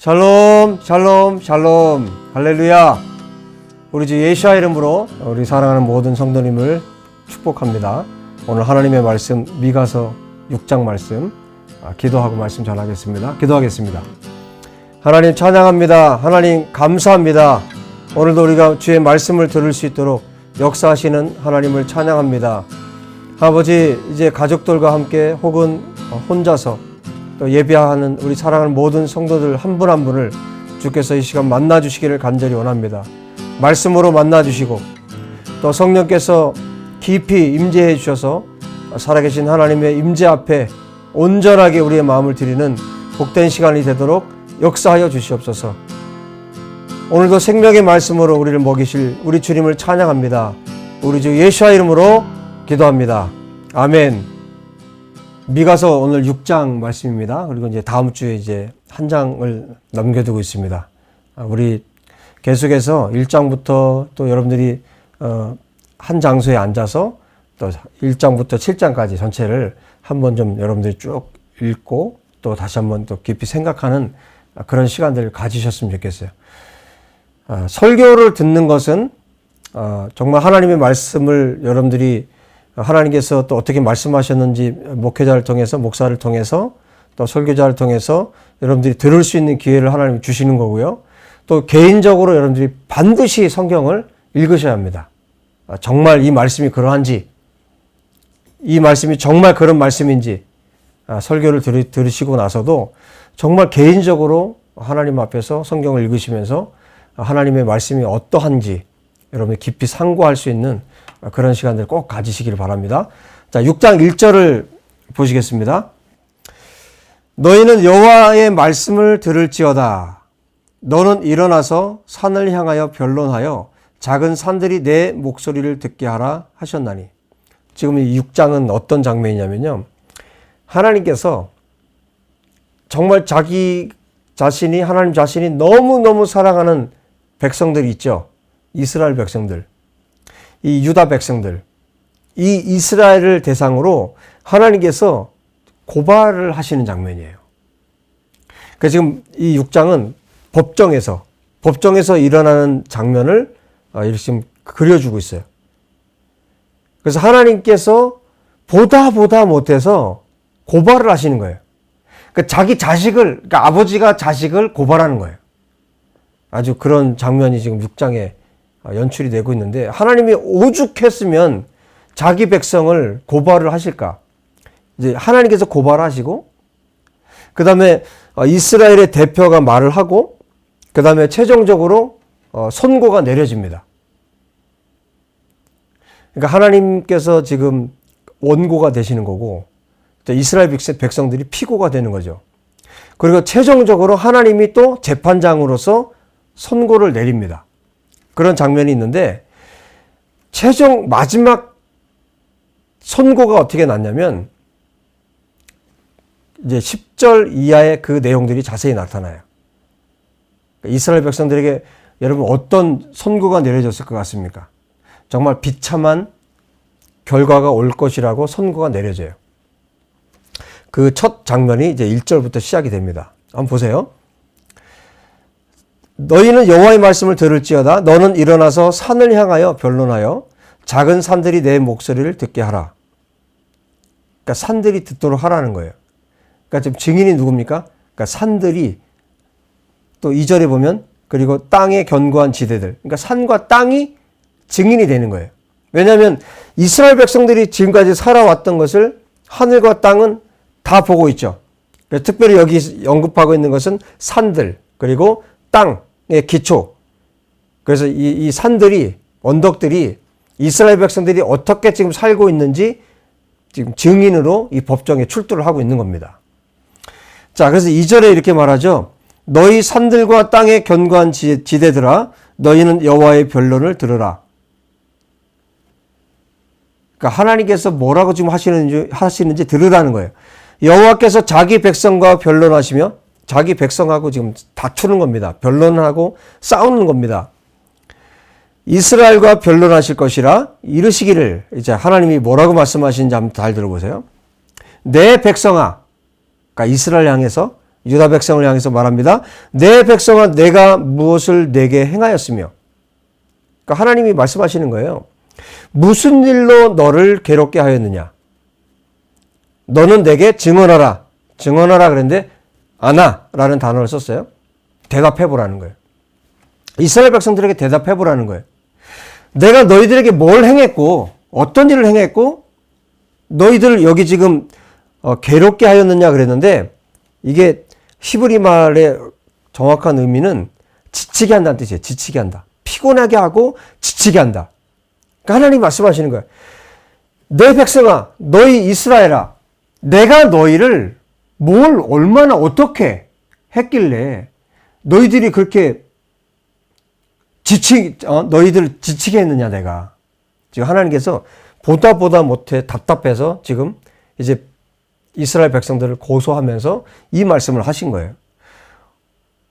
샬롬, 샬롬, 샬롬, 할렐루야. 우리 주 예수와 이름으로 우리 사랑하는 모든 성도님을 축복합니다. 오늘 하나님의 말씀 미가서 6장 말씀 기도하고 말씀 전하겠습니다. 기도하겠습니다. 하나님 찬양합니다. 하나님 감사합니다. 오늘도 우리가 주의 말씀을 들을 수 있도록 역사하시는 하나님을 찬양합니다. 아버지, 이제 가족들과 함께 혹은 혼자서 또 예배하는 우리 사랑하는 모든 성도들 한 분 한 분을 주께서 이 시간 만나 주시기를 간절히 원합니다. 말씀으로 만나 주시고 또 성령께서 깊이 임재해 주셔서 살아계신 하나님의 임재 앞에 온전하게 우리의 마음을 드리는 복된 시간이 되도록 역사하여 주시옵소서. 오늘도 생명의 말씀으로 우리를 먹이실 우리 주님을 찬양합니다. 우리 주 예수와 이름으로 기도합니다. 아멘. 미가서 오늘 6장 말씀입니다. 그리고 이제 다음 주에 이제 한 장을 남겨두고 있습니다. 우리 계속해서 1장부터 또 여러분들이 한 장소에 앉아서 또 1장부터 7장까지 전체를 한번 좀 여러분들이 쭉 읽고 또 다시 한번 또 깊이 생각하는 그런 시간들을 가지셨으면 좋겠어요. 설교를 듣는 것은 정말 하나님의 말씀을 여러분들이 하나님께서 또 어떻게 말씀하셨는지 목회자를 통해서, 목사를 통해서, 또 설교자를 통해서 여러분들이 들을 수 있는 기회를 하나님이 주시는 거고요. 또 개인적으로 여러분들이 반드시 성경을 읽으셔야 합니다. 정말 이 말씀이 그러한지, 이 말씀이 정말 그런 말씀인지, 설교를 들으시고 나서도 정말 개인적으로 하나님 앞에서 성경을 읽으시면서 하나님의 말씀이 어떠한지 여러분이 깊이 상고할 수 있는 그런 시간들 꼭 가지시길 바랍니다. 자, 6장 1절을 보시겠습니다. 너희는 여호와의 말씀을 들을지어다. 너는 일어나서 산을 향하여 변론하여 작은 산들이 내 목소리를 듣게 하라 하셨나니. 지금 이 6장은 어떤 장면이냐면요. 하나님께서 정말 자기 자신이, 하나님 자신이 너무너무 사랑하는 백성들이 있죠. 이스라엘 백성들. 이 유다 백성들, 이 이스라엘을 대상으로 하나님께서 고발을 하시는 장면이에요. 그래서 지금 이 6장은 법정에서 일어나는 장면을 이렇게 지금 그려주고 있어요. 그래서 하나님께서 보다 못해서 고발을 하시는 거예요. 그러니까 자기 자식을, 그러니까 아버지가 자식을 고발하는 거예요. 아주 그런 장면이 지금 6장에 연출이 되고 있는데, 하나님이 오죽했으면 자기 백성을 고발을 하실까? 이제 하나님께서 고발하시고, 그 다음에 이스라엘의 대표가 말을 하고, 그 다음에 최종적으로 선고가 내려집니다. 그러니까 하나님께서 지금 원고가 되시는 거고, 이스라엘 백성들이 피고가 되는 거죠. 그리고 최종적으로 하나님이 또 재판장으로서 선고를 내립니다. 그런 장면이 있는데, 최종 마지막 선고가 어떻게 났냐면 이제 10절 이하의 그 내용들이 자세히 나타나요. 이스라엘 백성들에게 여러분 어떤 선고가 내려졌을 것 같습니까? 정말 비참한 결과가 올 것이라고 선고가 내려져요. 그 첫 장면이 이제 1절부터 시작이 됩니다. 한번 보세요. 너희는 여호와의 말씀을 들을지어다. 너는 일어나서 산을 향하여 변론하여 작은 산들이 내 목소리를 듣게 하라. 그러니까 산들이 듣도록 하라는 거예요. 그러니까 지금 증인이 누굽니까? 그러니까 산들이, 또 2절에 보면 그리고 땅의 견고한 지대들. 그러니까 산과 땅이 증인이 되는 거예요. 왜냐하면 이스라엘 백성들이 지금까지 살아왔던 것을 하늘과 땅은 다 보고 있죠. 특별히 여기 언급하고 있는 것은 산들, 그리고 땅의 기초. 그래서 이 산들이, 언덕들이 이스라엘 백성들이 어떻게 지금 살고 있는지 지금 증인으로 이 법정에 출두를 하고 있는 겁니다. 자, 그래서 2절에 이렇게 말하죠. 너희 산들과 땅의 견고한 지대들아, 너희는 여호와의 변론을 들으라. 그러니까 하나님께서 뭐라고 지금 하시는지 들으라는 거예요. 여호와께서 자기 백성과 변론하시며 자기 백성하고 지금 다투는 겁니다. 변론하고 싸우는 겁니다. 이스라엘과 변론하실 것이라 이르시기를, 이제 하나님이 뭐라고 말씀하시는지 한번 잘 들어보세요. 내 백성아, 그러니까 이스라엘 향해서 유다 백성을 향해서 말합니다. 내 백성아 내가 무엇을 내게 행하였으며. 그러니까 하나님이 말씀하시는 거예요. 무슨 일로 너를 괴롭게 하였느냐. 너는 내게 증언하라. 증언하라 그랬는데 아나라는 단어를 썼어요. 대답해보라는 거예요. 이스라엘 백성들에게 대답해보라는 거예요. 내가 너희들에게 뭘 행했고 어떤 일을 행했고 너희들 여기 지금 괴롭게 하였느냐 그랬는데 이게 히브리 말의 정확한 의미는 지치게 한다는 뜻이에요. 지치게 한다. 피곤하게 하고 지치게 한다. 그러니까 하나님 말씀하시는 거예요. 내 백성아, 너희 이스라엘아, 내가 너희를 뭘 얼마나 어떻게 했길래 너희들이 그렇게 너희들 지치게 했느냐 내가. 지금 하나님께서 보다 못해 답답해서 지금 이제 이스라엘 백성들을 고소하면서 이 말씀을 하신 거예요.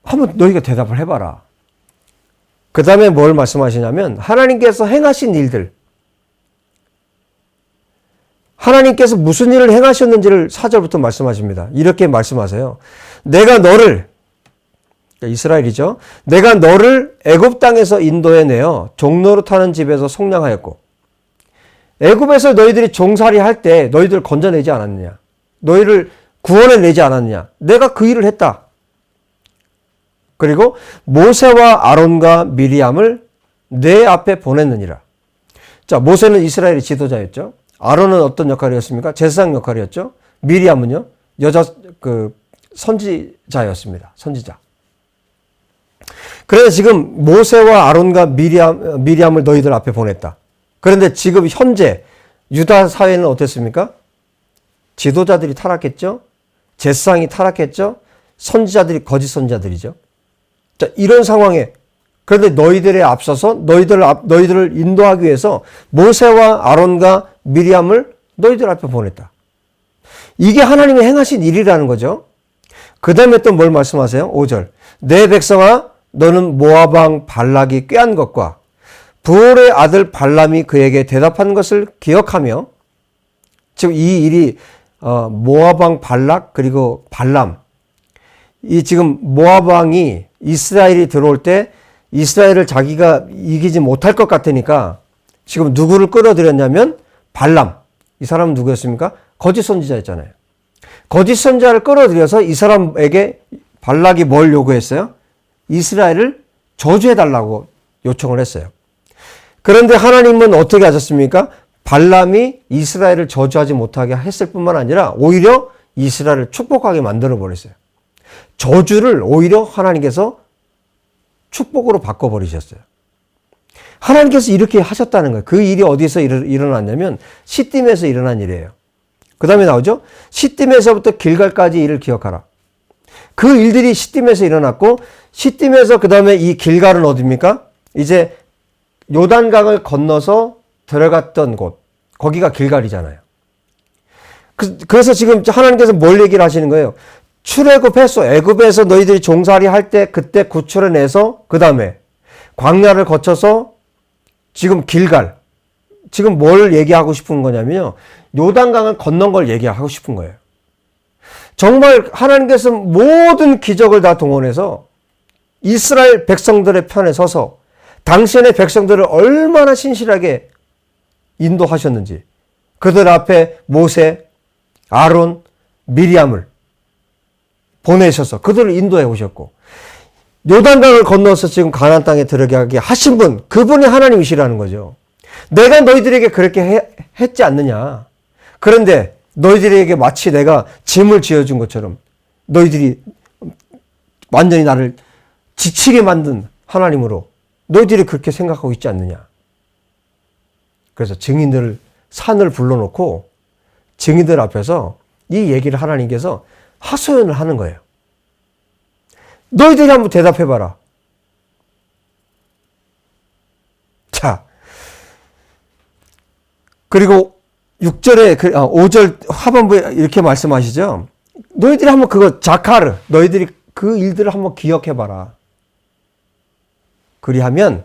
한번 너희가 대답을 해봐라. 그 다음에 뭘 말씀하시냐면 하나님께서 행하신 일들, 하나님께서 무슨 일을 행하셨는지를 4절부터 말씀하십니다. 이렇게 말씀하세요. 내가 너를, 이스라엘이죠. 내가 너를 애굽 땅에서 인도해내어 종로로 타는 집에서 속량하였고 애굽에서 너희들이 종살이 할 때 너희들을 건져내지 않았느냐. 너희를 구원해내지 않았느냐. 내가 그 일을 했다. 그리고 모세와 아론과 미리암을 내 앞에 보냈느니라. 자, 모세는 이스라엘의 지도자였죠. 아론은 어떤 역할이었습니까? 제사장 역할이었죠. 미리암은요, 선지자였습니다. 선지자. 그래서 지금 모세와 아론과 미리암을 너희들 앞에 보냈다. 그런데 지금 현재 유다 사회는 어땠습니까? 지도자들이 타락했죠. 제사장이 타락했죠. 선지자들이 거짓 선지자들이죠. 자, 이런 상황에 그런데 너희들에 앞서서 너희들을 인도하기 위해서 모세와 아론과 미리암을 너희들 앞에 보냈다. 이게 하나님의 행하신 일이라는 거죠. 그 다음에 또 뭘 말씀하세요? 5절. 내 백성아 너는 모압 왕 발락이 꾀한 것과 부올의 아들 발람이 그에게 대답한 것을 기억하며, 지금 이 일이 모압 왕 발락 그리고 발람, 이 지금 모압 왕이 이스라엘이 들어올 때 이스라엘을 자기가 이기지 못할 것 같으니까 지금 누구를 끌어들였냐면 발람. 이 사람은 누구였습니까? 거짓 선지자였잖아요. 거짓 선지자를 끌어들여서 이 사람에게 발락이 뭘 요구했어요? 이스라엘을 저주해달라고 요청을 했어요. 그런데 하나님은 어떻게 하셨습니까? 발람이 이스라엘을 저주하지 못하게 했을 뿐만 아니라 오히려 이스라엘을 축복하게 만들어 버렸어요. 저주를 오히려 하나님께서 축복으로 바꿔버리셨어요. 하나님께서 이렇게 하셨다는 거예요. 그 일이 어디서 일어났냐면 시딤에서 일어난 일이에요. 그 다음에 나오죠. 시딤에서부터 길갈까지 일을 기억하라. 그 일들이 시딤에서 일어났고 시딤에서 그 다음에 이 길갈은 어디입니까? 이제 요단강을 건너서 들어갔던 곳, 거기가 길갈이잖아요. 그래서 지금 하나님께서 뭘 얘기를 하시는 거예요? 출애굽했어. 애굽에서 너희들이 종살이 할 때 그때 구출해내서 그 다음에 광야를 거쳐서 지금 길갈, 지금 뭘 얘기하고 싶은 거냐면요, 요단강을 건넌 걸 얘기하고 싶은 거예요. 정말 하나님께서 모든 기적을 다 동원해서 이스라엘 백성들의 편에 서서 당신의 백성들을 얼마나 신실하게 인도하셨는지, 그들 앞에 모세, 아론, 미리암을 보내셔서 그들을 인도해 오셨고, 요단강을 건너서 지금 가나안 땅에 들어가게 하신 분, 그분이 하나님이시라는 거죠. 내가 너희들에게 그렇게 했지 않느냐. 그런데 너희들에게 마치 내가 짐을 지어준 것처럼 너희들이 완전히 나를 지치게 만든 하나님으로 너희들이 그렇게 생각하고 있지 않느냐. 그래서 증인들을 산을 불러놓고 증인들 앞에서 이 얘기를 하나님께서 하소연을 하는 거예요. 너희들이 한번 대답해봐라. 자, 그리고 6절에, 5절 하반부에 이렇게 말씀하시죠. 너희들이 한번 자카르, 너희들이 그 일들을 한번 기억해봐라. 그리하면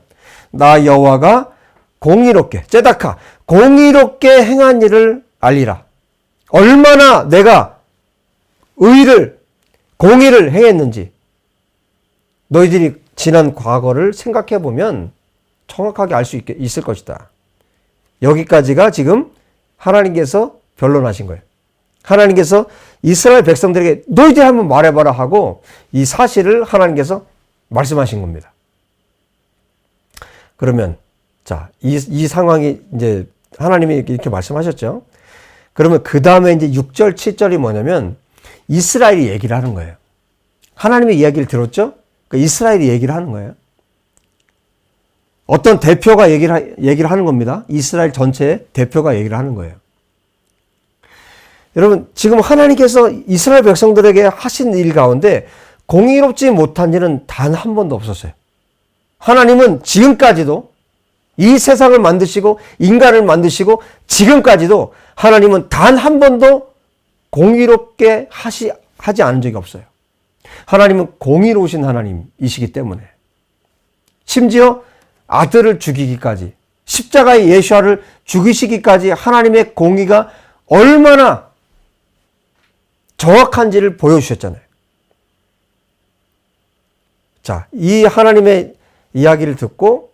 나 여호와가 공의롭게, 째다카, 공의롭게 행한 일을 알리라. 얼마나 내가 의를 공의를 행했는지 너희들이 지난 과거를 생각해 보면 정확하게 알 수 있을 것이다. 여기까지가 지금 하나님께서 변론하신 거예요. 하나님께서 이스라엘 백성들에게 너희들이 한번 말해봐라 하고 이 사실을 하나님께서 말씀하신 겁니다. 그러면 자, 이 상황이 이제 하나님이 이렇게 말씀하셨죠. 그러면 그 다음에 이제 6절, 7절이 뭐냐면 이스라엘이 얘기를 하는 거예요. 하나님의 이야기를 들었죠? 그 이스라엘이 얘기를 하는 거예요. 어떤 대표가 얘기를 하는 겁니다. 이스라엘 전체의 대표가 얘기를 하는 거예요. 여러분, 지금 하나님께서 이스라엘 백성들에게 하신 일 가운데 공의롭지 못한 일은 단 한 번도 없었어요. 하나님은 지금까지도 이 세상을 만드시고 인간을 만드시고 지금까지도 하나님은 단 한 번도 공의롭게 하지 않은 적이 없어요. 하나님은 공의로우신 하나님이시기 때문에 심지어 아들을 죽이기까지 십자가의 예수아를 죽이시기까지 하나님의 공의가 얼마나 정확한지를 보여주셨잖아요. 자, 이 하나님의 이야기를 듣고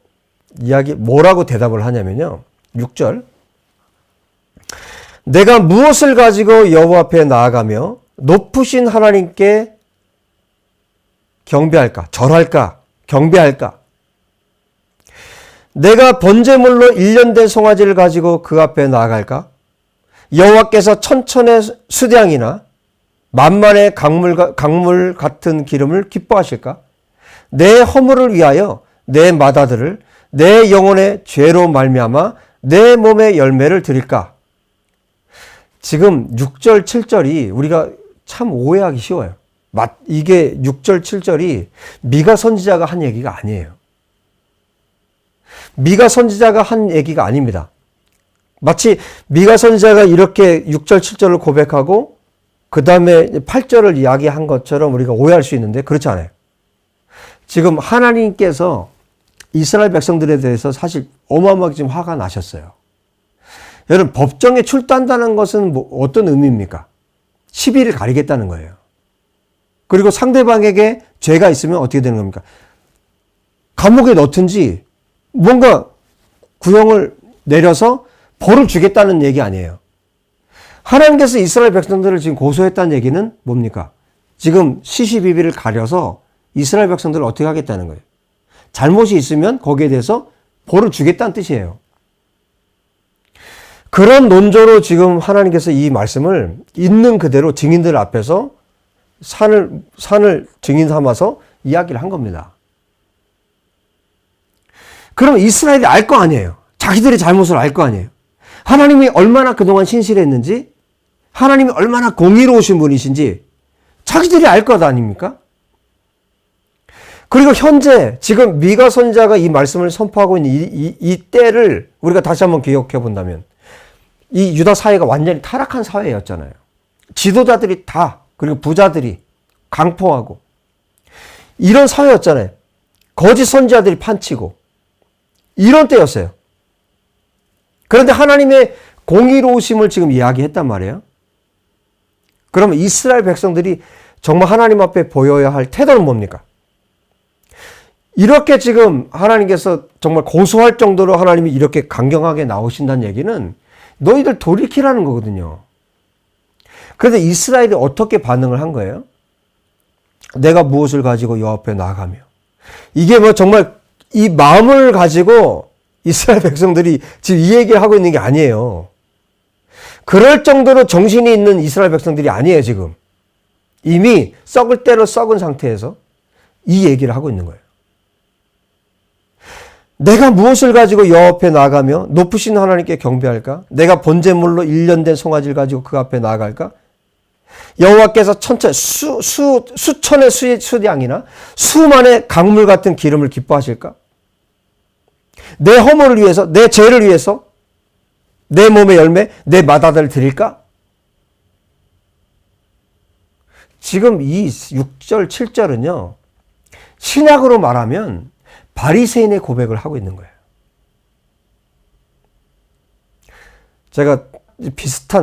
뭐라고 대답을 하냐면요. 6절. 내가 무엇을 가지고 여호와 앞에 나아가며 높으신 하나님께 경배할까? 절할까? 경배할까? 내가 번제물로 1년 된 송아지를 가지고 그 앞에 나아갈까? 여호와께서 천천의 수량이나 만만의 강물 같은 기름을 기뻐하실까? 내 허물을 위하여 내 맏아들을 내 영혼의 죄로 말미암아 내 몸의 열매를 드릴까? 지금 6절, 7절이 우리가 참 오해하기 쉬워요. 이게 6절, 7절이 미가 선지자가 한 얘기가 아니에요. 미가 선지자가 한 얘기가 아닙니다. 마치 미가 선지자가 이렇게 6절, 7절을 고백하고 그 다음에 8절을 이야기한 것처럼 우리가 오해할 수 있는데 그렇지 않아요. 지금 하나님께서 이스라엘 백성들에 대해서 사실 어마어마하게 지금 화가 나셨어요. 여러분, 법정에 출두한다는 것은 어떤 의미입니까? 시비를 가리겠다는 거예요. 그리고 상대방에게 죄가 있으면 어떻게 되는 겁니까? 감옥에 넣든지 뭔가 구형을 내려서 벌을 주겠다는 얘기 아니에요. 하나님께서 이스라엘 백성들을 지금 고소했다는 얘기는 뭡니까? 지금 시시비비를 가려서 이스라엘 백성들을 어떻게 하겠다는 거예요. 잘못이 있으면 거기에 대해서 벌을 주겠다는 뜻이에요. 그런 논조로 지금 하나님께서 이 말씀을 있는 그대로 증인들 앞에서 산을 증인 삼아서 이야기를 한 겁니다. 그러면 이스라엘이 알 거 아니에요. 자기들의 잘못을 알 거 아니에요. 하나님이 얼마나 그동안 신실했는지, 하나님이 얼마나 공의로우신 분이신지 자기들이 알 것 아닙니까? 그리고 현재 지금 미가 선지자가 이 말씀을 선포하고 있는 이 때를 우리가 다시 한번 기억해 본다면 이 유다 사회가 완전히 타락한 사회였잖아요. 지도자들이 다, 그리고 부자들이 강포하고 이런 사회였잖아요. 거짓 선지자들이 판치고 이런 때였어요. 그런데 하나님의 공의로우심을 지금 이야기했단 말이에요. 그러면 이스라엘 백성들이 정말 하나님 앞에 보여야 할 태도는 뭡니까? 이렇게 지금 하나님께서 정말 고소할 정도로 하나님이 이렇게 강경하게 나오신다는 얘기는 너희들 돌이키라는 거거든요. 그런데 이스라엘이 어떻게 반응을 한 거예요? 내가 무엇을 가지고 여호와 앞에 나아가며. 이게 뭐 정말 이 마음을 가지고 이스라엘 백성들이 지금 이 얘기를 하고 있는 게 아니에요. 그럴 정도로 정신이 있는 이스라엘 백성들이 아니에요, 지금. 이미 썩을 대로 썩은 상태에서 이 얘기를 하고 있는 거예요. 내가 무엇을 가지고 여호와 앞에 나아가며 높으신 하나님께 경배할까? 내가 번제물로 1년 된 송아지를 가지고 그 앞에 나아갈까? 여호와께서 수천의 수량이나 수만의 강물 같은 기름을 기뻐하실까? 내 허물을 위해서, 내 죄를 위해서, 내 몸의 열매, 내 맏아들을 드릴까? 지금 이 6절, 7절은요, 신약으로 말하면 바리새인의 고백을 하고 있는 거예요. 제가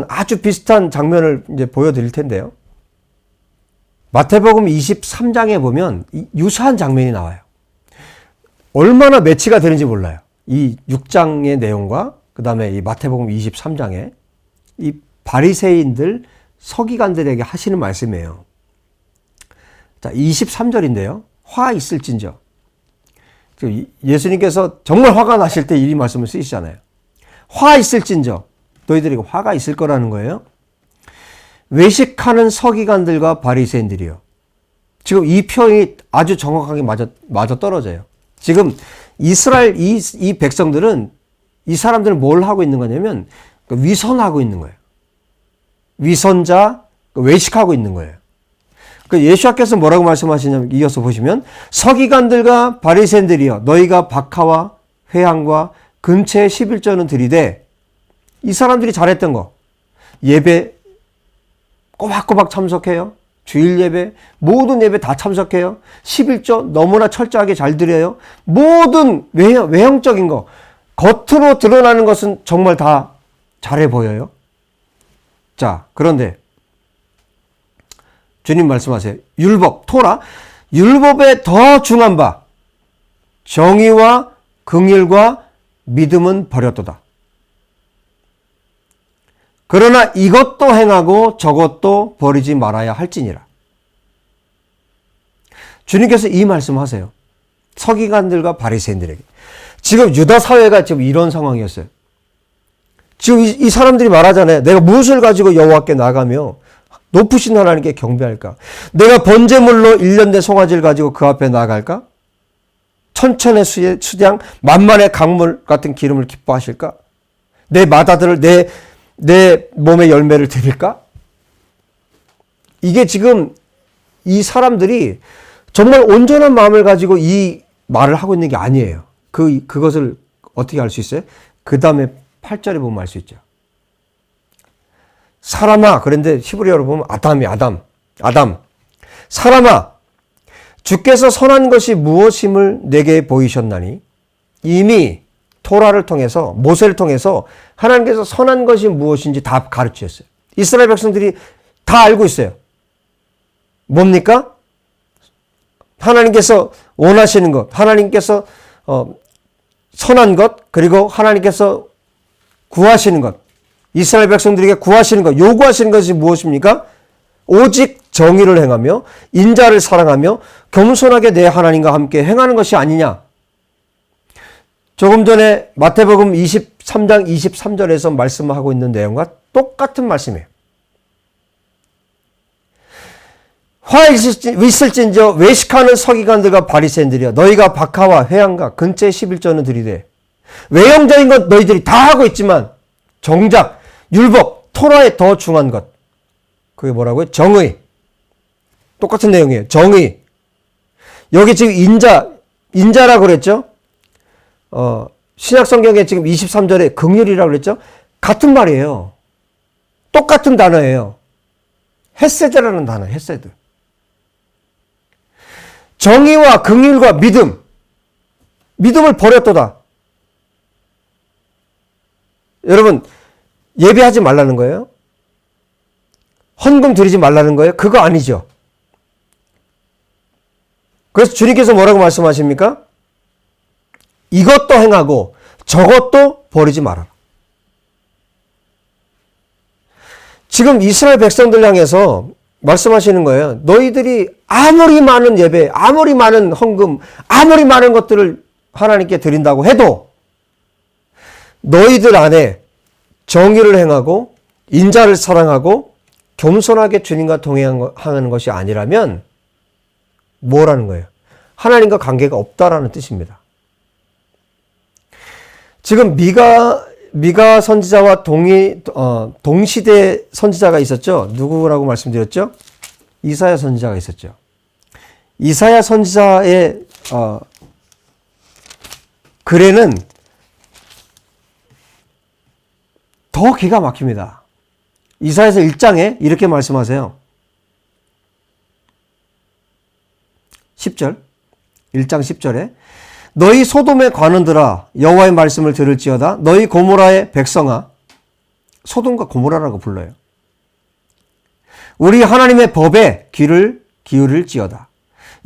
아주 비슷한 장면을 이제 보여드릴 텐데요. 마태복음 23장에 보면 유사한 장면이 나와요. 얼마나 매치가 되는지 몰라요. 이 6장의 내용과 그 다음에 이 마태복음 23장에 이 바리새인들 서기관들에게 하시는 말씀이에요. 자, 23절인데요. 화 있을진저. 예수님께서 정말 화가 나실 때 이 말씀을 쓰시잖아요. 화 있을진저. 너희들이 화가 있을 거라는 거예요. 외식하는 서기관들과 바리새인들이요. 지금 이 표현이 아주 정확하게 맞아 떨어져요. 지금 이스라엘 이 백성들은 이 사람들은 뭘 하고 있는 거냐면 위선하고 있는 거예요. 위선자, 외식하고 있는 거예요. 예수께서 뭐라고 말씀하시냐면 이어서 보시면 서기관들과 바리새인들이여 너희가 박하와 회향과 근처의 11조는 들이되 이 사람들이 잘했던 거 예배 꼬박꼬박 참석해요. 주일 예배 모든 예배 다 참석해요. 11조 너무나 철저하게 잘 드려요. 모든 외형적인 거 겉으로 드러나는 것은 정말 다 잘해 보여요. 자, 그런데 주님 말씀하세요. 율법, 토라, 율법에 더 중한 바 정의와 긍휼과 믿음은 버렸도다. 그러나 이것도 행하고 저것도 버리지 말아야 할지니라. 주님께서 이 말씀하세요. 서기관들과 바리새인들에게. 지금 유다 사회가 지금 이런 상황이었어요. 지금 이 사람들이 말하잖아요. 내가 무엇을 가지고 여호와께 나가며 높으신 하나님께 경배할까? 내가 번제물로 1년 된 송아지를 가지고 그 앞에 나아갈까? 천천의 수량, 만만의 강물 같은 기름을 기뻐하실까? 내 마다들을 내 몸의 열매를 드릴까? 이게 지금 이 사람들이 정말 온전한 마음을 가지고 이 말을 하고 있는 게 아니에요. 그것을 어떻게 알 수 있어요? 그 다음에 8절에 보면 알 수 있죠. 사람아, 그런데 히브리어로 보면 아담. 사람아, 주께서 선한 것이 무엇임을 내게 보이셨나니 이미 토라를 통해서 모세를 통해서 하나님께서 선한 것이 무엇인지 다 가르치셨어요. 이스라엘 백성들이 다 알고 있어요. 뭡니까? 하나님께서 원하시는 것, 하나님께서 선한 것, 그리고 하나님께서 구하시는 것, 이스라엘 백성들에게 구하시는 것, 요구하시는 것이 무엇입니까? 오직 정의를 행하며 인자를 사랑하며 겸손하게 내 하나님과 함께 행하는 것이 아니냐. 조금 전에 마태복음 23장 23절에서 말씀하고 있는 내용과 똑같은 말씀이에요. 화 있을진저 외식하는 서기관들과 바리새인들이여 너희가 박하와 회향과 근처의 11조는 들이되 외형적인 것 너희들이 다 하고 있지만 정작 율법 토라에 더 중한 것 그게 뭐라고요? 정의. 똑같은 내용이에요. 정의. 여기 지금 인자라고 그랬죠? 신약 성경에 지금 23절에 긍휼이라고 그랬죠? 같은 말이에요. 똑같은 단어예요. 헤세드라는 단어, 헤세드. 정의와 긍휼과 믿음을 버렸도다. 여러분, 예배하지 말라는 거예요? 헌금 드리지 말라는 거예요? 그거 아니죠. 그래서 주님께서 뭐라고 말씀하십니까? 이것도 행하고 저것도 버리지 말아라. 지금 이스라엘 백성들 향해서 말씀하시는 거예요. 너희들이 아무리 많은 예배, 아무리 많은 헌금, 아무리 많은 것들을 하나님께 드린다고 해도 너희들 안에 정의를 행하고 인자를 사랑하고 겸손하게 주님과 동행하는 것이 아니라면 뭐라는 거예요? 하나님과 관계가 없다라는 뜻입니다. 지금 미가 선지자와 동시대 선지자가 있었죠. 누구라고 말씀드렸죠? 이사야 선지자가 있었죠. 이사야 선지자의 글에는 더 기가 막힙니다. 이사야서 1장에 이렇게 말씀하세요. 10절 1장 10절에 너희 소돔의 관원들아 여호와의 말씀을 들을지어다. 너희 고모라의 백성아. 소돔과 고모라라고 불러요. 우리 하나님의 법에 귀를 기울일지어다.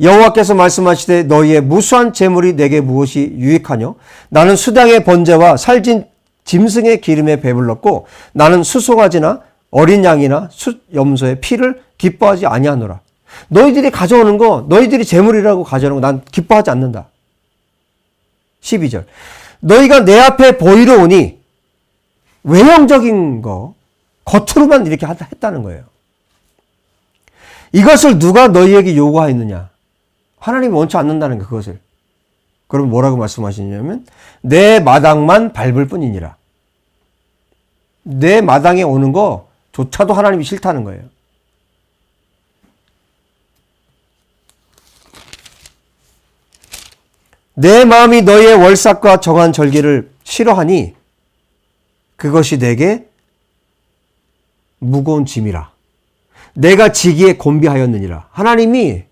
여호와께서 말씀하시되 너희의 무수한 재물이 내게 무엇이 유익하뇨? 나는 수당의 번제와 살진 짐승의 기름에 배불렀고 나는 수송아지나 어린 양이나 숫염소의 피를 기뻐하지 아니하노라. 너희들이 가져오는 거, 너희들이 재물이라고 가져오는 거 난 기뻐하지 않는다. 12절. 너희가 내 앞에 보이러 오니 외형적인 거, 겉으로만 이렇게 했다는 거예요. 이것을 누가 너희에게 요구하였느냐? 하나님이 원치 않는다는 거, 그것을. 그럼 뭐라고 말씀하시냐면 내 마당만 밟을 뿐이니라. 내 마당에 오는 거조차도 하나님이 싫다는 거예요. 내 마음이 너희의 월삭과 정한 절기를 싫어하니 그것이 내게 무거운 짐이라. 내가 지기에 곤비하였느니라. 하나님이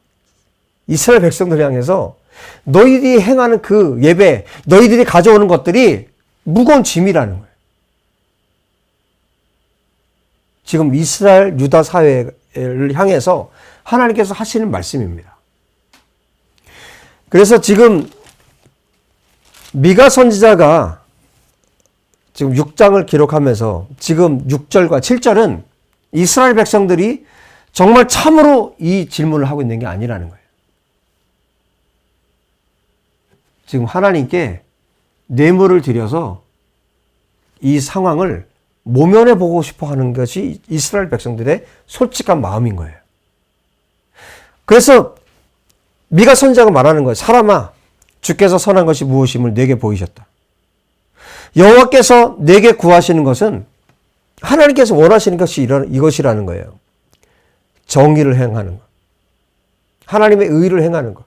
이스라엘 백성들 향해서 너희들이 행하는 그 예배, 너희들이 가져오는 것들이 무거운 짐이라는 거예요. 지금 이스라엘 유다 사회를 향해서 하나님께서 하시는 말씀입니다. 그래서 지금 미가 선지자가 지금 6장을 기록하면서 지금 6절과 7절은 이스라엘 백성들이 정말 참으로 이 질문을 하고 있는 게 아니라는 거예요. 지금 하나님께 뇌물을 드려서 이 상황을 모면해 보고 싶어 하는 것이 이스라엘 백성들의 솔직한 마음인 거예요. 그래서 미가 선지자가 말하는 거예요. 사람아, 주께서 선한 것이 무엇임을 내게 보이셨다. 여호와께서 내게 구하시는 것은 하나님께서 원하시는 것이 이것이라는 거예요. 정의를 행하는 것. 하나님의 의를 행하는 것.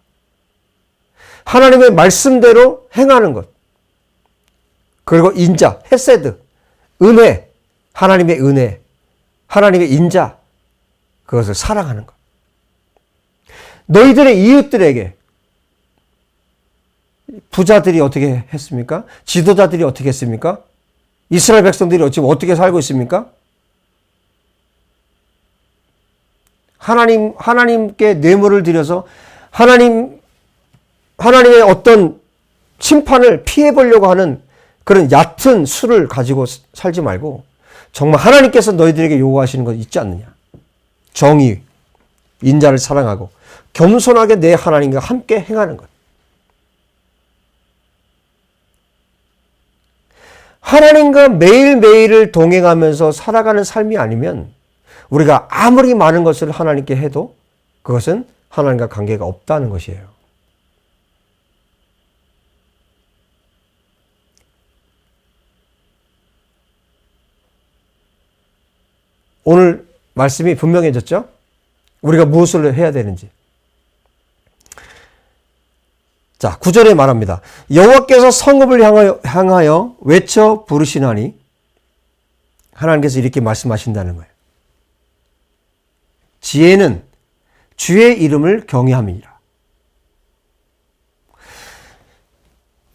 하나님의 말씀대로 행하는 것. 그리고 인자, 헤세드, 은혜, 하나님의 은혜, 하나님의 인자, 그것을 사랑하는 것. 너희들의 이웃들에게 부자들이 어떻게 했습니까? 지도자들이 어떻게 했습니까? 이스라엘 백성들이 지금 어떻게 살고 있습니까? 하나님께 뇌물을 드려서 하나님의 어떤 심판을 피해보려고 하는 그런 얕은 수를 가지고 살지 말고 정말 하나님께서 너희들에게 요구하시는 것 있지 않느냐? 정의, 인자를 사랑하고 겸손하게 내 하나님과 함께 행하는 것. 하나님과 매일매일을 동행하면서 살아가는 삶이 아니면 우리가 아무리 많은 것을 하나님께 해도 그것은 하나님과 관계가 없다는 것이에요. 오늘 말씀이 분명해졌죠? 우리가 무엇을 해야 되는지. 자, 9절에 말합니다. 여호와께서 성읍을 향하여 외쳐 부르시나니 하나님께서 이렇게 말씀하신다는 거예요. 지혜는 주의 이름을 경외함이니라.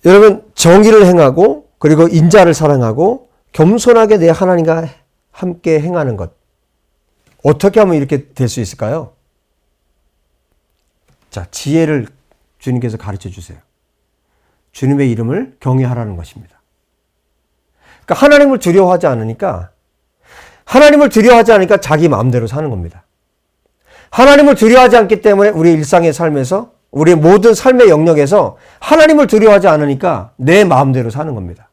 여러분, 정의를 행하고 그리고 인자를 사랑하고 겸손하게 내 하나님과 함께 행하는 것. 어떻게 하면 이렇게 될 수 있을까요? 자, 지혜를 주님께서 가르쳐 주세요. 주님의 이름을 경외하라는 것입니다. 그러니까 하나님을 두려워하지 않으니까 자기 마음대로 사는 겁니다. 하나님을 두려워하지 않기 때문에 우리의 일상의 삶에서 우리의 모든 삶의 영역에서 하나님을 두려워하지 않으니까 내 마음대로 사는 겁니다.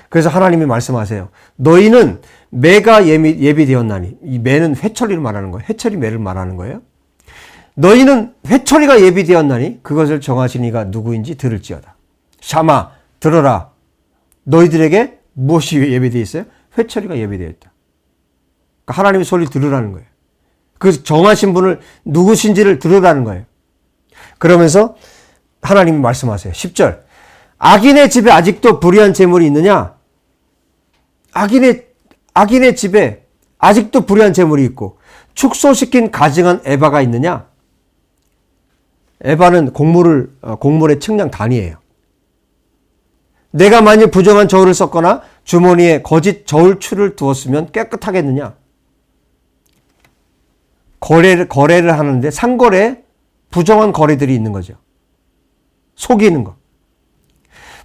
그래서 하나님이 말씀하세요. 너희는 매가 예비되었나니, 이 매는 회초리를 말하는 거예요. 회초리 매를 말하는 거예요. 너희는 회초리가 예비되었나니 그것을 정하신 이가 누구인지 들을지어다. 샤마, 들어라. 너희들에게 무엇이 예비되어 있어요? 회초리가 예비되어 있다. 그러니까 하나님의 소리를 들으라는 거예요. 그 정하신 분을 누구신지를 들으라는 거예요. 그러면서 하나님이 말씀하세요. 10절. 악인의 집에 아직도 불의한 재물이 있느냐? 악인의 집에 아직도 불의한 재물이 있고 축소시킨 가증한 에바가 있느냐? 에바는 곡물의 측량 단위예요. 내가 만일 부정한 저울을 썼거나 주머니에 거짓 저울추를 두었으면 깨끗하겠느냐? 거래를 하는데 상거래, 부정한 거래들이 있는 거죠. 속이는 거.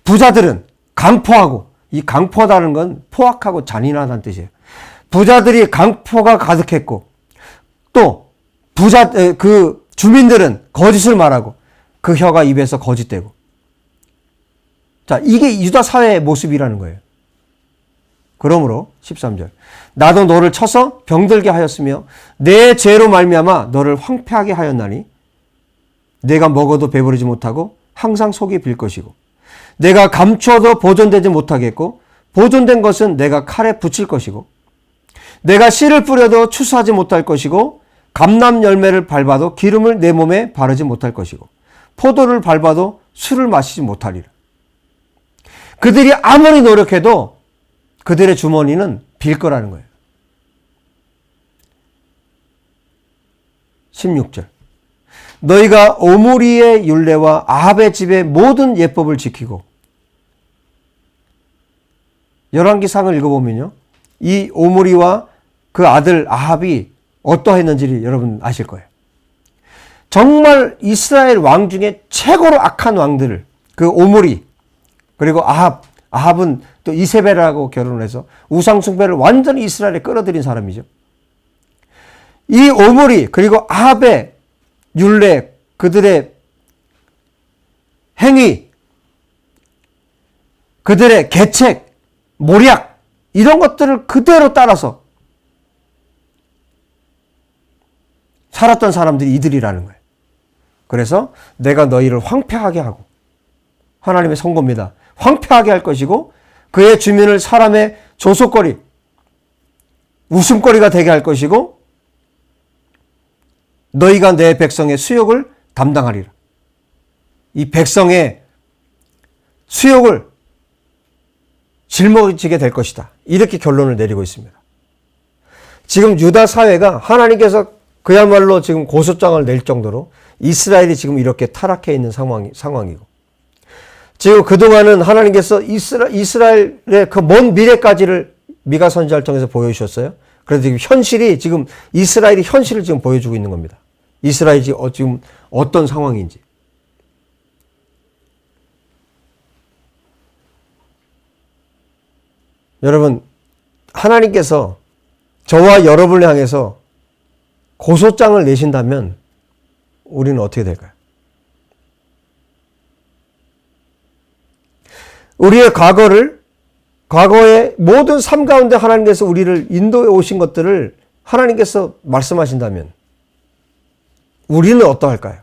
부자들은 강포하고, 이 강포하다는 건 포악하고 잔인하다는 뜻이에요. 부자들이 강포가 가득했고, 또 그 주민들은 거짓을 말하고 그 혀가 입에서 거짓되고. 자, 이게 유다 사회의 모습이라는 거예요. 그러므로 13절 나도 너를 쳐서 병들게 하였으며 내 죄로 말미암아 너를 황폐하게 하였나니 내가 먹어도 배부르지 못하고 항상 속이 빌 것이고 내가 감추어도 보존되지 못하겠고 보존된 것은 내가 칼에 붙일 것이고 내가 씨를 뿌려도 추수하지 못할 것이고 감람 열매를 밟아도 기름을 내 몸에 바르지 못할 것이고 포도를 밟아도 술을 마시지 못하리라. 그들이 아무리 노력해도 그들의 주머니는 빌 거라는 거예요. 16절 너희가 오므리의 율례와 아합의 집의 모든 예법을 지키고 열왕기상을 읽어보면요. 이 오므리와 그 아들 아합이 어떠했는지를 여러분 아실 거예요. 정말 이스라엘 왕 중에 최고로 악한 왕들을 그 오므리 그리고 아합은 또 이세벨하고 결혼을 해서 우상 숭배를 완전히 이스라엘에 끌어들인 사람이죠. 이 오므리 그리고 아합의 율례 그들의 행위 그들의 계책 모략 이런 것들을 그대로 따라서 살았던 사람들이 이들이라는 거예요. 그래서 내가 너희를 황폐하게 하고 하나님의 선고입니다. 황폐하게 할 것이고 그의 주민을 사람의 조속거리 웃음거리가 되게 할 것이고 너희가 내 백성의 수욕을 담당하리라. 이 백성의 수욕을 짊어지게 될 것이다. 이렇게 결론을 내리고 있습니다. 지금 유다 사회가 하나님께서 그야말로 지금 고소장을 낼 정도로 이스라엘이 지금 이렇게 타락해 있는 상황이고 지금 그동안은 하나님께서 이스라엘의 그 먼 미래까지를 미가 선지자를 통해서 보여주셨어요. 그래서 지금 현실이 지금 이스라엘이 현실을 지금 보여주고 있는 겁니다. 이스라엘이 지금 어떤 상황인지. 여러분, 하나님께서 저와 여러분을 향해서 고소장을 내신다면 우리는 어떻게 될까요? 우리의 과거의 모든 삶 가운데 하나님께서 우리를 인도해 오신 것들을 하나님께서 말씀하신다면 우리는 어떠할까요?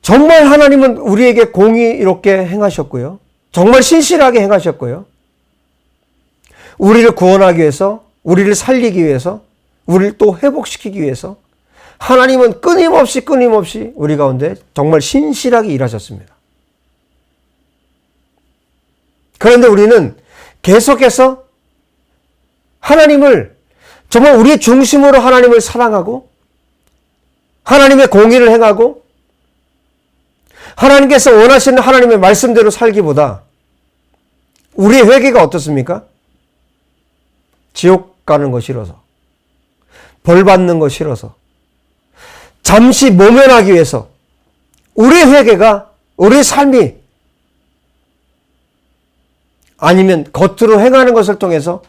정말 하나님은 우리에게 공의롭게 행하셨고요. 정말 신실하게 행하셨고요. 우리를 구원하기 위해서, 우리를 살리기 위해서, 우리를 또 회복시키기 위해서 하나님은 끊임없이 우리 가운데 정말 신실하게 일하셨습니다. 그런데 우리는 계속해서 하나님을 정말 우리의 중심으로 하나님을 사랑하고 하나님의 공의를 행하고 하나님께서 원하시는 하나님의 말씀대로 살기보다 우리의 회개가 어떻습니까? 지옥 가는 거 싫어서 벌 받는 거 싫어서 잠시 모면하기 위해서 우리의 회개가 우리의 삶이 아니면 겉으로 행하는 것을 통해서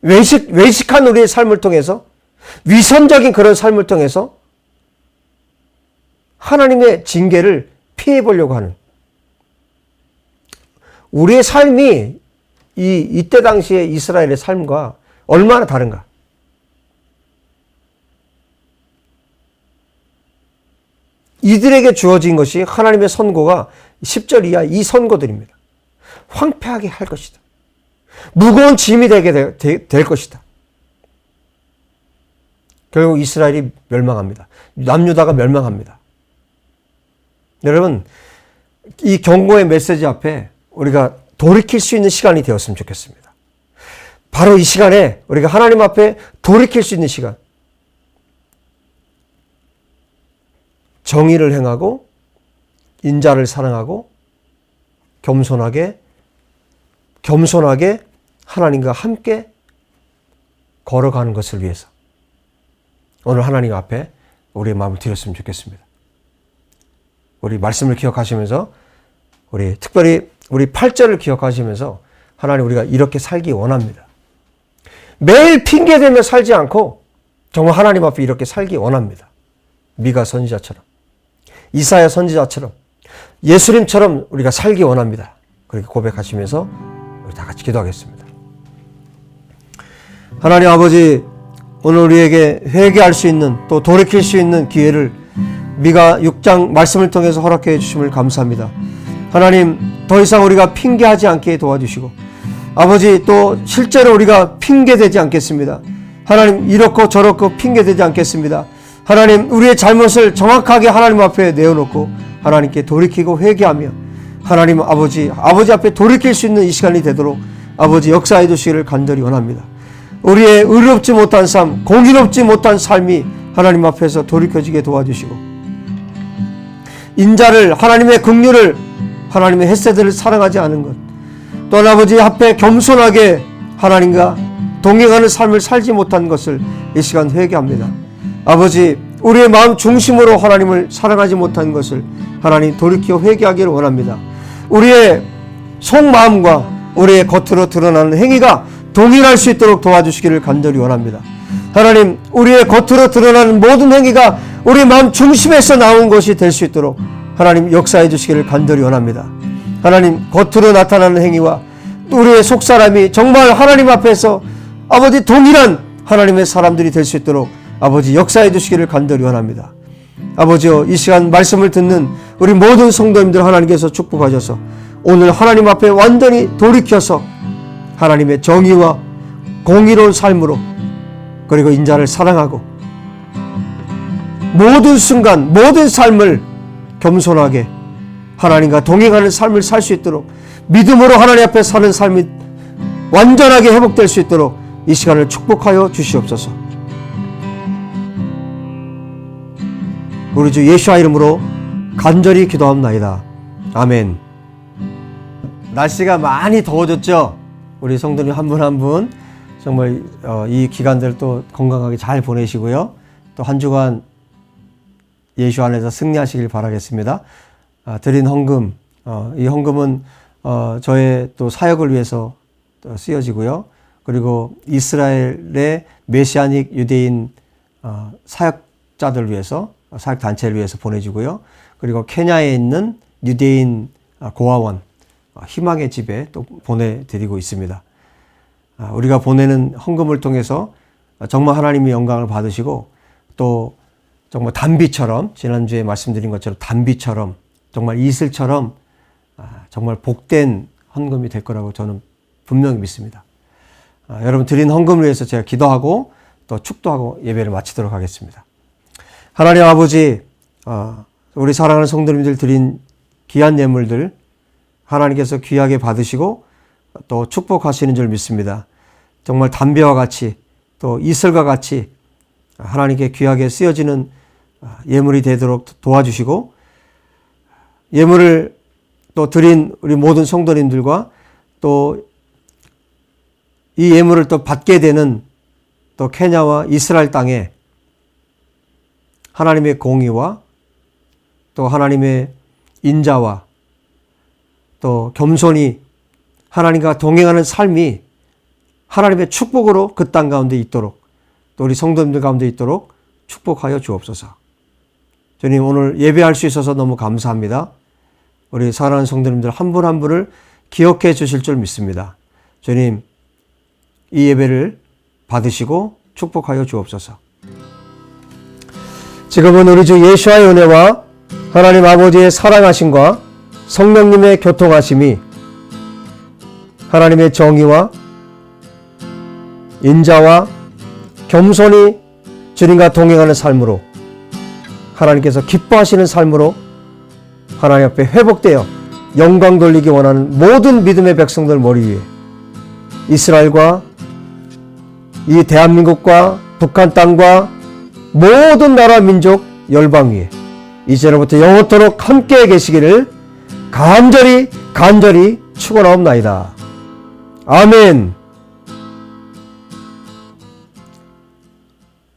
외식한 우리의 삶을 통해서 위선적인 그런 삶을 통해서 하나님의 징계를 피해 보려고 하는 우리의 삶이 이때 당시의 이스라엘의 삶과 얼마나 다른가? 이들에게 주어진 것이 하나님의 선고가 10절 이하 이 선고들입니다. 황폐하게 할 것이다. 무거운 짐이 되게 될 것이다. 결국 이스라엘이 멸망합니다. 남유다가 멸망합니다. 여러분, 이 경고의 메시지 앞에 우리가 돌이킬 수 있는 시간이 되었으면 좋겠습니다. 바로 이 시간에 우리가 하나님 앞에 돌이킬 수 있는 시간. 정의를 행하고 인자를 사랑하고 겸손하게 하나님과 함께 걸어가는 것을 위해서 오늘 하나님 앞에 우리의 마음을 드렸으면 좋겠습니다. 우리 말씀을 기억하시면서 특별히 우리 8절을 기억하시면서 하나님 우리가 이렇게 살기 원합니다. 매일 핑계대며 살지 않고 정말 하나님 앞에 이렇게 살기 원합니다. 미가 선지자처럼, 이사야 선지자처럼, 예수님처럼 우리가 살기 원합니다. 그렇게 고백하시면서 우리 다 같이 기도하겠습니다. 하나님 아버지, 오늘 우리에게 회개할 수 있는, 또 돌이킬 수 있는 기회를 미가 6장 말씀을 통해서 허락해 주심을 감사합니다. 하나님, 더 이상 우리가 핑계하지 않게 도와주시고, 아버지, 또 실제로 우리가 핑계대지 않겠습니다. 하나님, 이렇고 저렇고 핑계대지 않겠습니다. 하나님, 우리의 잘못을 정확하게 하나님 앞에 내어놓고 하나님께 돌이키고 회개하며 하나님 아버지 앞에 돌이킬 수 있는 이 시간이 되도록 아버지 역사해 주시기를 간절히 원합니다. 우리의 의롭지 못한 삶, 공의롭지 못한 삶이 하나님 앞에서 돌이켜지게 도와주시고, 인자를, 하나님의 긍휼을, 하나님의 햇새들을 사랑하지 않은 것, 또한 아버지 앞에 겸손하게 하나님과 동행하는 삶을 살지 못한 것을 이 시간 회개합니다. 아버지, 우리의 마음 중심으로 하나님을 사랑하지 못한 것을 하나님 돌이켜 회개하기를 원합니다. 우리의 속마음과 우리의 겉으로 드러나는 행위가 동일할 수 있도록 도와주시기를 간절히 원합니다. 하나님, 우리의 겉으로 드러나는 모든 행위가 우리 마음 중심에서 나온 것이 될 수 있도록 하나님 역사해 주시기를 간절히 원합니다. 하나님, 겉으로 나타나는 행위와 우리의 속사람이 정말 하나님 앞에서 아버지 동일한 하나님의 사람들이 될 수 있도록 아버지 역사해 주시기를 간절히 원합니다. 아버지여, 이 시간 말씀을 듣는 우리 모든 성도님들 하나님께서 축복하셔서 오늘 하나님 앞에 완전히 돌이켜서 하나님의 정의와 공의로운 삶으로, 그리고 인자를 사랑하고 모든 순간 모든 삶을 겸손하게 하나님과 동행하는 삶을 살 수 있도록, 믿음으로 하나님 앞에 사는 삶이 완전하게 회복될 수 있도록 이 시간을 축복하여 주시옵소서. 우리 주 예수와 이름으로 간절히 기도합나이다. 아멘. 날씨가 많이 더워졌죠? 우리 성도님 한 분 한 분 정말 이 기간들 또 건강하게 잘 보내시고요. 또 한 주간 예수 안에서 승리하시길 바라겠습니다. 드린 헌금, 이 헌금은 저의 또 사역을 위해서 쓰여지고요. 그리고 이스라엘의 메시아닉 유대인 사역자들 위해서, 사역단체를 위해서 보내지고요. 그리고 케냐에 있는 유대인 고아원, 희망의 집에 또 보내드리고 있습니다. 우리가 보내는 헌금을 통해서 정말 하나님의 영광을 받으시고, 또 정말 단비처럼, 지난주에 말씀드린 것처럼 단비처럼, 정말 이슬처럼 정말 복된 헌금이 될 거라고 저는 분명히 믿습니다. 여러분 드린 헌금을 위해서 제가 기도하고 또 축도하고 예배를 마치도록 하겠습니다. 하나님 아버지, 우리 사랑하는 성도님들 드린 귀한 예물들 하나님께서 귀하게 받으시고 또 축복하시는 줄 믿습니다. 정말 담배와 같이 또 이슬과 같이 하나님께 귀하게 쓰여지는 예물이 되도록 도와주시고, 예물을 또 드린 우리 모든 성도님들과 또 이 예물을 또 받게 되는 또 케냐와 이스라엘 땅에 하나님의 공의와 또 하나님의 인자와 또 겸손히 하나님과 동행하는 삶이 하나님의 축복으로 그 땅 가운데 있도록, 또 우리 성도님들 가운데 있도록 축복하여 주옵소서. 주님, 오늘 예배할 수 있어서 너무 감사합니다. 우리 사랑하는 성도님들 한 분 한 분을 기억해 주실 줄 믿습니다. 주님, 이 예배를 받으시고 축복하여 주옵소서. 지금은 우리 주 예수와의 은혜와 하나님 아버지의 사랑하심과 성령님의 교통하심이 하나님의 정의와 인자와 겸손히 주님과 동행하는 삶으로, 하나님께서 기뻐하시는 삶으로 하나님 앞에 회복되어 영광 돌리기 원하는 모든 믿음의 백성들 머리 위에, 이스라엘과 이 대한민국과 북한 땅과 모든 나라 민족 열방 위에 이제로부터 영원토록 함께 계시기를 간절히 축원하옵나이다. 아멘.